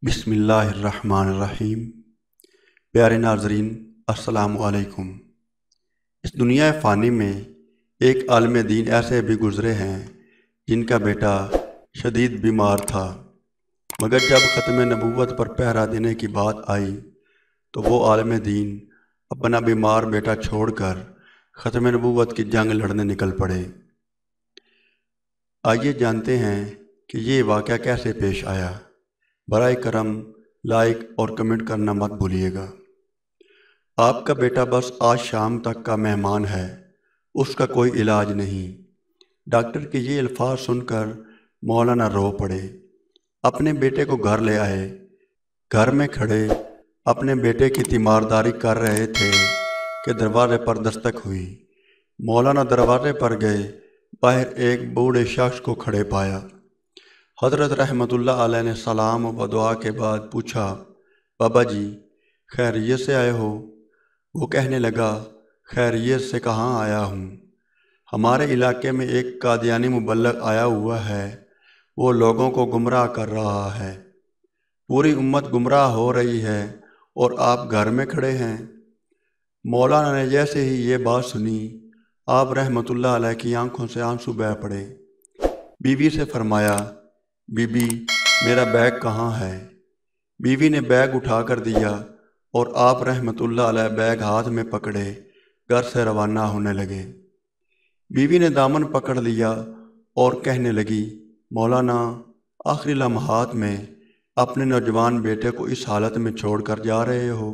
بسم اللہ الرحمن الرحیم۔ پیارے ناظرین، السلام علیکم۔ اس دنیا فانی میں ایک عالم دین ایسے بھی گزرے ہیں جن کا بیٹا شدید بیمار تھا، مگر جب ختم نبوت پر پہرا دینے کی بات آئی تو وہ عالم دین اپنا بیمار بیٹا چھوڑ کر ختم نبوت کی جنگ لڑنے نکل پڑے۔ آئیے جانتے ہیں کہ یہ واقعہ کیسے پیش آیا۔ برائے کرم لائک اور کمنٹ کرنا مت بھولیے گا۔ آپ کا بیٹا بس آج شام تک کا مہمان ہے، اس کا کوئی علاج نہیں۔ ڈاکٹر کے یہ الفاظ سن کر مولانا رو پڑے، اپنے بیٹے کو گھر لے آئے۔ گھر میں کھڑے اپنے بیٹے کی تیمارداری کر رہے تھے کہ دروازے پر دستک ہوئی۔ مولانا دروازے پر گئے، باہر ایک بوڑھے شخص کو کھڑے پایا۔ حضرت رحمۃ اللہ علیہ نے سلام و دعا کے بعد پوچھا، بابا جی خیریت سے آئے ہو؟ وہ کہنے لگا، خیریت سے کہاں آیا ہوں، ہمارے علاقے میں ایک قادیانی مبلغ آیا ہوا ہے، وہ لوگوں کو گمراہ کر رہا ہے، پوری امت گمراہ ہو رہی ہے اور آپ گھر میں کھڑے ہیں۔ مولانا نے جیسے ہی یہ بات سنی، آپ رحمۃ اللہ علیہ کی آنکھوں سے آنسو بہہ پڑے۔ بیوی سے فرمایا، بی بی میرا بیگ کہاں ہے؟ بیوی نے بیگ اٹھا کر دیا اور آپ رحمۃ اللہ علیہ بیگ ہاتھ میں پکڑے گھر سے روانہ ہونے لگے۔ بیوی نے دامن پکڑ لیا اور کہنے لگی، مولانا آخری لمحات میں اپنے نوجوان بیٹے کو اس حالت میں چھوڑ کر جا رہے ہو؟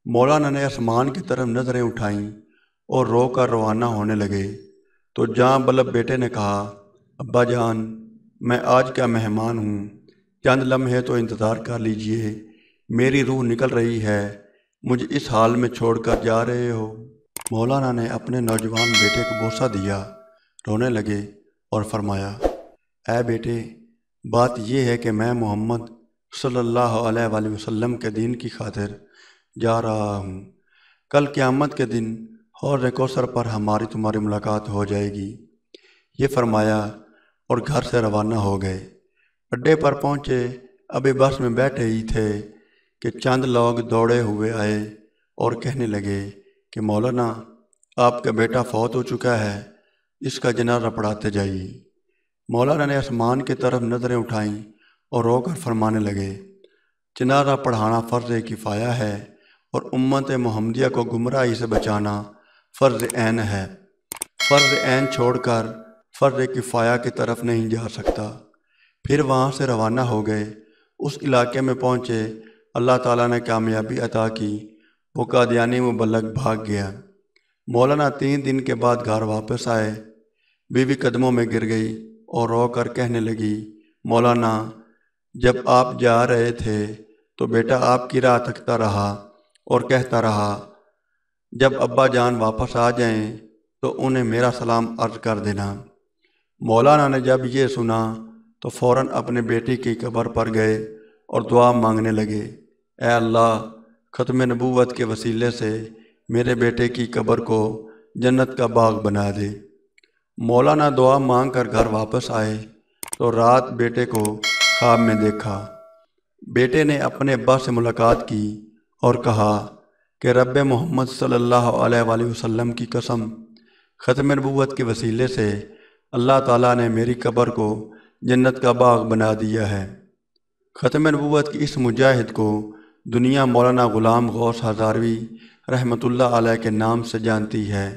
مولانا نے آسمان کی طرف نظریں اٹھائیں اور رو کر روانہ ہونے لگے تو جاں بلب بیٹے نے کہا، ابا جان میں آج کا مہمان ہوں، چند لمحے تو انتظار کر لیجئے، میری روح نکل رہی ہے، مجھے اس حال میں چھوڑ کر جا رہے ہو؟ مولانا نے اپنے نوجوان بیٹے کو بوسہ دیا، رونے لگے اور فرمایا، اے بیٹے بات یہ ہے کہ میں محمد صلی اللہ علیہ وآلہ وسلم کے دین کی خاطر جا رہا ہوں۔ کل قیامت کے دن حوض کوثر پر ہماری تمہاری ملاقات ہو جائے گی۔ یہ فرمایا اور گھر سے روانہ ہو گئے۔ اڈے پر پہنچے، ابھی بس میں بیٹھے ہی تھے کہ چند لوگ دوڑے ہوئے آئے اور کہنے لگے کہ مولانا آپ کا بیٹا فوت ہو چکا ہے، اس کا جنازہ پڑھاتے جائیے۔ مولانا نے آسمان کی طرف نظریں اٹھائیں اور رو کر فرمانے لگے، جنازہ پڑھانا فرض کفایہ ہے اور امت محمدیہ کو گمراہی سے بچانا فرض عین ہے۔ فرض عین چھوڑ کر فرض کفایہ کی طرف نہیں جا سکتا۔ پھر وہاں سے روانہ ہو گئے، اس علاقے میں پہنچے، اللہ تعالیٰ نے کامیابی عطا کی، وہ قادیانی مبلغ بھاگ گیا۔ مولانا 3 دن کے بعد گھر واپس آئے، بیوی قدموں میں گر گئی اور رو کر کہنے لگی، مولانا جب آپ جا رہے تھے تو بیٹا آپ کی راہ تکتا رہا اور کہتا رہا، جب ابا جان واپس آ جائیں تو انہیں میرا سلام عرض کر دینا۔ مولانا نے جب یہ سنا تو فوراً اپنے بیٹی کی قبر پر گئے اور دعا مانگنے لگے، اے اللہ ختم نبوت کے وسیلے سے میرے بیٹے کی قبر کو جنت کا باغ بنا دے۔ مولانا دعا مانگ کر گھر واپس آئے تو رات بیٹے کو خواب میں دیکھا۔ بیٹے نے اپنے ابا سے ملاقات کی اور کہا کہ رب محمد صلی اللہ علیہ وآلہ وسلم کی قسم، ختم نبوت کے وسیلے سے اللہ تعالیٰ نے میری قبر کو جنت کا باغ بنا دیا ہے۔ ختم نبوت کی اس مجاہد کو دنیا مولانا غلام غوث ہزاروی رحمۃ اللہ علیہ کے نام سے جانتی ہے،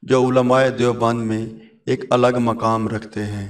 جو علماء دیوبند میں ایک الگ مقام رکھتے ہیں۔